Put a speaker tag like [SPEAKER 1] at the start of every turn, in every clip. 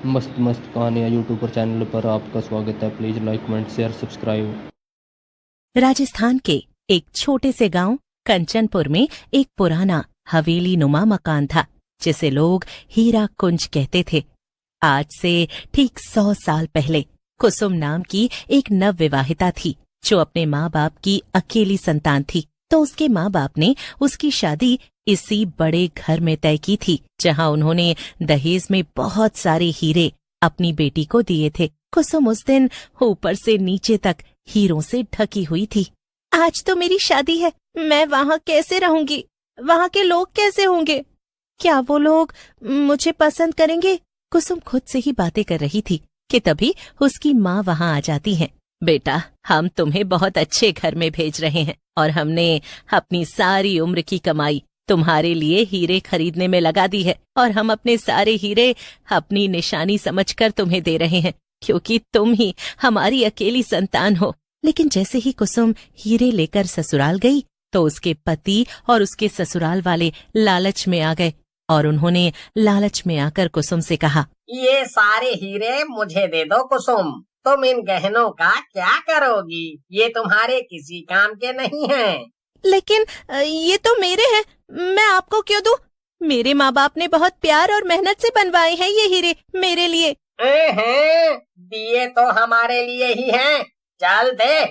[SPEAKER 1] मस्त मस्त कहानियाँ यूट्यूब पर चैनल पर आपका स्वागत है। Please like comment share subscribe.
[SPEAKER 2] Rajasthan के एक छोटे से गांव कंचनपुर में एक पुराना हवेली नुमा मकान था जिसे लोग हीरा कुंज कहते थे। आज से ठीक 100 साल पहले कुसुम नाम की एक नवविवाहिता थी जो अपने माँ बाप की अकेली संतान थी। तो उसके माँ बाप ने उसकी शादी इसी बड़े घर में तय की थी जहाँ उन्होंने दहेज में बहुत सारे हीरे अपनी बेटी को दिए थे। कुसुम उस दिन ऊपर से नीचे तक हीरों से ढकी हुई थी। आज तो मेरी शादी है, मैं वहाँ कैसे रहूंगी? वहाँ के लोग कैसे होंगे? क्या वो लोग मुझे पसंद करेंगे? कुसुम खुद से ही बातें कर रही थी कि तभी उसकी माँ वहाँ आ जाती है। बेटा, हम तुम्हें बहुत अच्छे घर में भेज रहे हैं और हमने अपनी सारी उम्र की कमाई तुम्हारे लिए हीरे खरीदने में लगा दी है और हम अपने सारे हीरे अपनी निशानी समझकर तुम्हें दे रहे हैं क्योंकि तुम ही हमारी अकेली संतान हो। लेकिन जैसे ही कुसुम हीरे लेकर ससुराल गई तो उसके पति और उसके ससुराल वाले लालच में आ गए और उन्होंने लालच में आकर कुसुम से कहा,
[SPEAKER 3] ये सारे हीरे मुझे दे दो कुसुम, तुम इन गहनों का क्या करोगी? ये तुम्हारे किसी काम के नहीं हैं।
[SPEAKER 2] लेकिन ये तो मेरे हैं, मैं आपको क्यों दूं? मेरे माँ बाप ने बहुत प्यार और मेहनत से बनवाए हैं ये हीरे मेरे लिए।
[SPEAKER 3] हैं, दिए तो हमारे लिए ही हैं। चल दे,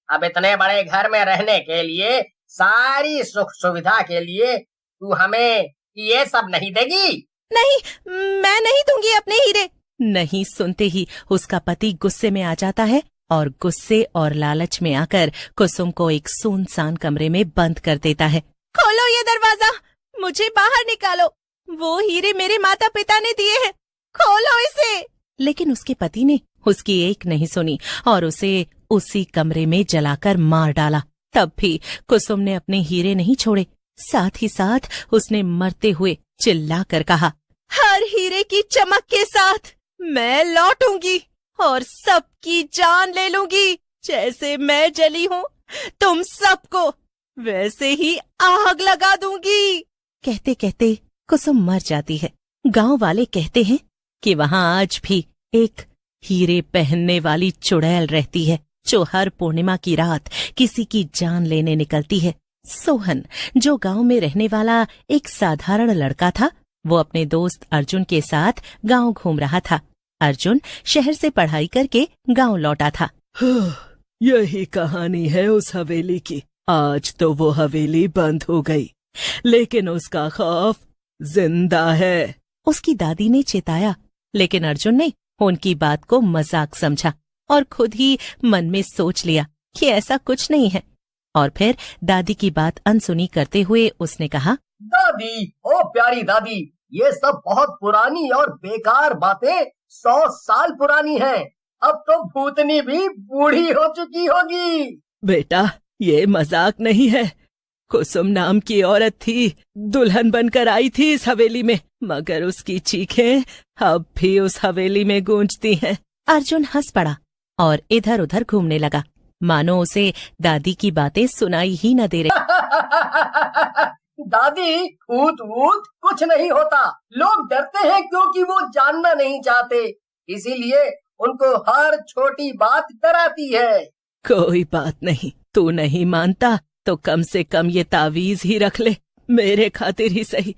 [SPEAKER 3] अब इतने बड़े घर में रहने के लिए, सारी सुख सुविधा के लिए तू हमें ये सब नहीं देगी?
[SPEAKER 2] नहीं, मैं नहीं दूंगी अपने हीरे। नहीं सुनते ही उसका पति गुस्से में आ जाता है और गुस्से और लालच में आकर कुसुम को एक सुनसान कमरे में बंद कर देता है। खोलो ये दरवाजा, मुझे बाहर निकालो, वो हीरे मेरे माता पिता ने दिए हैं, खोलो इसे। लेकिन उसके पति ने उसकी एक नहीं सुनी और उसे उसी कमरे में जलाकर मार डाला। तब भी कुसुम ने अपने हीरे नहीं छोड़े, साथ ही साथ उसने मरते हुए चिल्लाकर कहा, हर हीरे की चमक के साथ मैं लौटूंगी और सबकी जान ले लूंगी। जैसे मैं जली हूँ तुम सबको वैसे ही आग लगा दूंगी। कहते कहते कुसुम मर जाती है। गांव वाले कहते हैं कि वहां आज भी एक हीरे पहनने वाली चुड़ैल रहती है जो हर पूर्णिमा की रात किसी की जान लेने निकलती है। सोहन, जो गांव में रहने वाला एक साधारण लड़का था, वो अपने दोस्त अर्जुन के साथ गांव घूम रहा था। अर्जुन शहर से पढ़ाई करके गांव लौटा था।
[SPEAKER 4] यही कहानी है उस हवेली की। आज तो वो हवेली बंद हो गई, लेकिन उसका खौफ जिंदा है।
[SPEAKER 2] उसकी दादी ने चेताया, लेकिन अर्जुन ने उनकी बात को मजाक समझा और खुद ही मन में सोच लिया कि ऐसा कुछ नहीं है। और फिर दादी की बात अनसुनी करते हुए उसने कहा,
[SPEAKER 3] दादी, ओ प्यारी दादी, ये सब बहुत पुरानी और बेकार बातें 100 साल पुरानी हैं। अब तो भूतनी भी बूढ़ी हो चुकी होगी।
[SPEAKER 4] बेटा, ये मजाक नहीं है। कुसुम नाम की औरत थी, दुल्हन बनकर आई थी इस हवेली में, मगर उसकी चीखें अब भी उस हवेली में गूंजती हैं।
[SPEAKER 2] अर्जुन हंस पड़ा और इधर उधर घूमने लगा, मानो उसे दादी की बातें सुनाई ही न दे रही।
[SPEAKER 3] दादी, भूत वूत कुछ नहीं होता। लोग डरते हैं क्योंकि वो जानना नहीं चाहते, इसीलिए उनको हर छोटी बात डराती है।
[SPEAKER 4] कोई बात नहीं, तू नहीं मानता तो कम से कम ये तावीज ही रख ले, मेरे खातिर ही सही।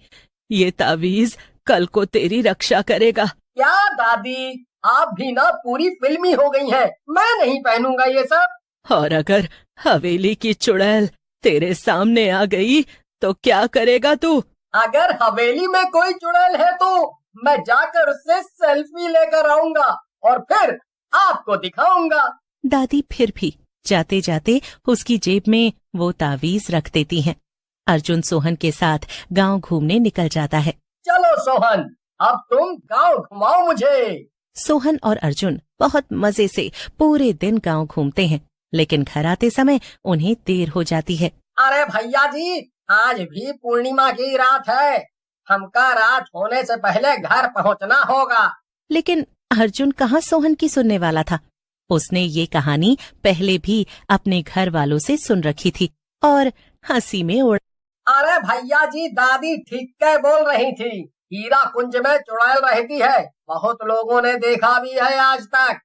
[SPEAKER 4] ये तावीज कल को तेरी रक्षा करेगा।
[SPEAKER 3] क्या दादी, आप भी ना पूरी फिल्मी हो गई हैं। मैं नहीं पहनूंगा ये सब।
[SPEAKER 4] और अगर हवेली की चुड़ैल तेरे सामने आ गई तो क्या करेगा तू?
[SPEAKER 3] अगर हवेली में कोई चुड़ैल है तो मैं जाकर उससे सेल्फी लेकर आऊंगा और फिर आपको दिखाऊंगा।
[SPEAKER 2] दादी फिर भी जाते जाते उसकी जेब में वो तावीज रख देती हैं। अर्जुन सोहन के साथ गांव घूमने निकल जाता है।
[SPEAKER 3] चलो सोहन, अब तुम गांव घुमाओ मुझे।
[SPEAKER 2] सोहन और अर्जुन बहुत मजे से पूरे दिन गांव घूमते हैं, लेकिन घर आते समय उन्हें देर हो जाती है।
[SPEAKER 3] अरे भैया जी, आज भी पूर्णिमा की रात है, हमका रात होने से पहले घर पहुंचना होगा।
[SPEAKER 2] लेकिन अर्जुन कहाँ सोहन की सुनने वाला था। उसने ये कहानी पहले भी अपने घर वालों से सुन रखी थी और हंसी में उड़।
[SPEAKER 3] अरे भैया जी, दादी ठीक है बोल रही थी, हीरा कुंज में चुड़ैल रहती है, बहुत लोगों ने देखा भी है आज तक।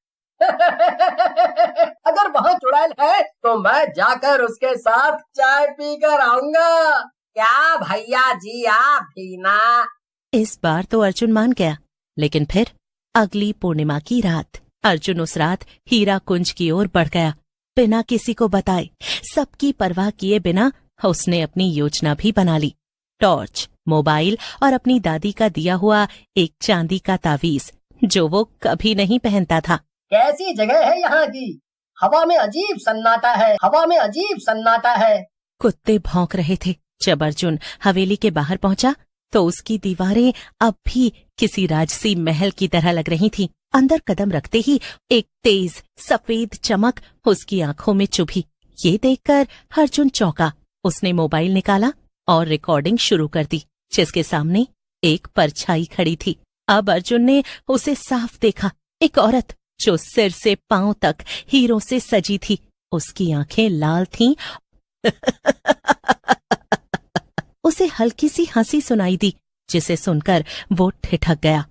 [SPEAKER 3] अगर वहाँ चुड़ैल है तो मैं जाकर उसके साथ चाय पी कर आऊंगा। क्या भैया जी आप भी ना?
[SPEAKER 2] इस बार तो अर्जुन मान गया, लेकिन फिर अगली पूर्णिमा की रात अर्जुन उस रात हीरा कुंज की ओर बढ़ गया। बिना किसी को बताए, सबकी परवाह किए बिना उसने अपनी योजना भी बना ली। टॉर्च, मोबाइल और अपनी दादी का दिया हुआ एक चांदी का तावीज जो वो कभी नहीं पहनता था।
[SPEAKER 3] कैसी जगह है यहाँ की? हवा में अजीब सन्नाटा है, हवा में अजीब सन्नाटा है।
[SPEAKER 2] कुत्ते भौंक रहे थे। जब अर्जुन हवेली के बाहर पहुंचा तो उसकी दीवारें अब भी किसी राजसी महल की तरह लग रही थीं। अंदर कदम रखते ही एक तेज सफेद चमक उसकी आंखों में चुभी। ये देखकर अर्जुन चौंका। उसने मोबाइल निकाला और रिकॉर्डिंग शुरू कर दी, जिसके सामने एक परछाई खड़ी थी। अब अर्जुन ने उसे साफ देखा। एक औरत जो सिर से पांव तक हीरों से सजी थी। उसकी आंखें लाल थीं। उसे हल्की सी हंसी सुनाई दी, जिसे सुनकर वो ठिठक गया।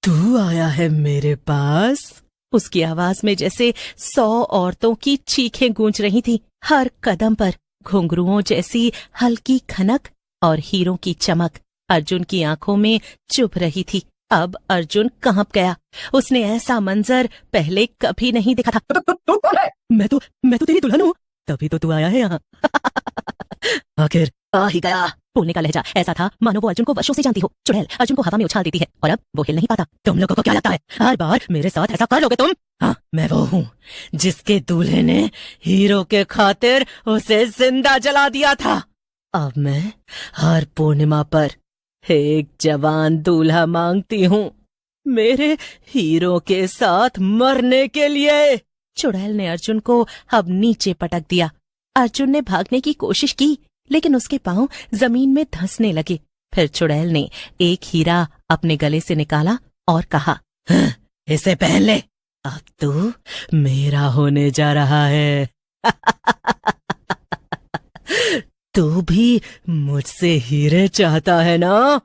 [SPEAKER 4] तू आया है मेरे पास?
[SPEAKER 2] उसकी आवाज में जैसे 100 औरतों की चीखें गूंज रही थी। हर कदम पर घुंघरुओं जैसी हल्की खनक और हीरों की चमक अर्जुन की आंखों में चुभ रही थी। अब अर्जुन कांप गया। उसने ऐसा मंजर पहले कभी नहीं देखा था।
[SPEAKER 3] तू कौन है?
[SPEAKER 4] मैं तो तेरी दुल्हन हूँ, तभी तो तू आया है यहाँ। आखिर आ ही गया।
[SPEAKER 2] बोलने का लहजा ऐसा था मानो वो अर्जुन को वर्षों से जानती हो। चुड़ैल अर्जुन को हवा में उछाल देती है और अब वो हिल नहीं पाता।
[SPEAKER 4] तुम लोगों को क्या लगता है हर बार मेरे साथ ऐसा कर लोगे तुम? हाँ, मैं वो हूँ जिसके दूल्हे ने हीरो के खातिर उसे जिंदा जला दिया था। अब मैं हर पूर्णिमा पर एक जवान दूल्हा मांगती हूँ, मेरे हीरो के साथ मरने के लिए।
[SPEAKER 2] चुड़ैल ने अर्जुन को अब नीचे पटक दिया। अर्जुन ने भागने की कोशिश की, लेकिन उसके पांव जमीन में धंसने लगे। फिर चुड़ैल ने एक हीरा अपने गले से निकाला और कहा,
[SPEAKER 4] इसे पहन ले, अब तू मेरा होने जा रहा है। तू भी मुझसे हीरे चाहता है ना?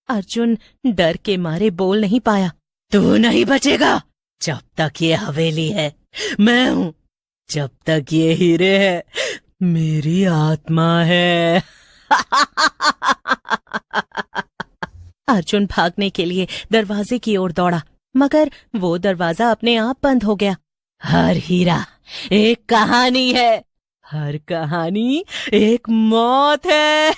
[SPEAKER 2] अर्जुन डर के मारे बोल नहीं पाया।
[SPEAKER 4] तू नहीं बचेगा जब तक ये हवेली है। मैं हूँ जब तक ये हीरे है। मेरी आत्मा है।
[SPEAKER 2] अर्जुन भागने के लिए दरवाजे की ओर दौड़ा, मगर वो दरवाजा अपने आप बंद हो गया।
[SPEAKER 4] हर हीरा एक कहानी है, हर कहानी एक मौत है।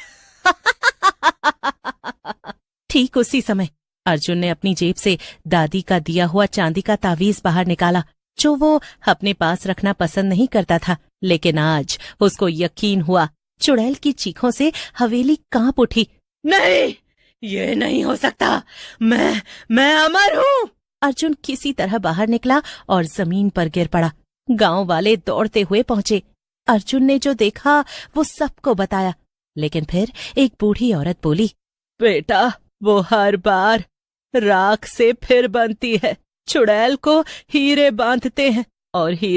[SPEAKER 2] ठीक उसी समय अर्जुन ने अपनी जेब से दादी का दिया हुआ चांदी का तावीज बाहर निकाला, जो वो अपने पास रखना पसंद नहीं करता था। लेकिन आज उसको यकीन हुआ। चुड़ैल की चीखों से हवेली कांप उठी।
[SPEAKER 4] नहीं, ये नहीं हो सकता। मैं अमर हूँ।
[SPEAKER 2] अर्जुन किसी तरह बाहर निकला और जमीन पर गिर पड़ा। गांव वाले दौड़ते हुए पहुंचे। अर्जुन ने जो देखा वो सबको बताया, लेकिन फिर एक बूढ़ी औरत बोली,
[SPEAKER 4] बेटा, वो हर बार राख से फिर बनती है। चुड़ैल को हीरे बांधते हैं और हीरे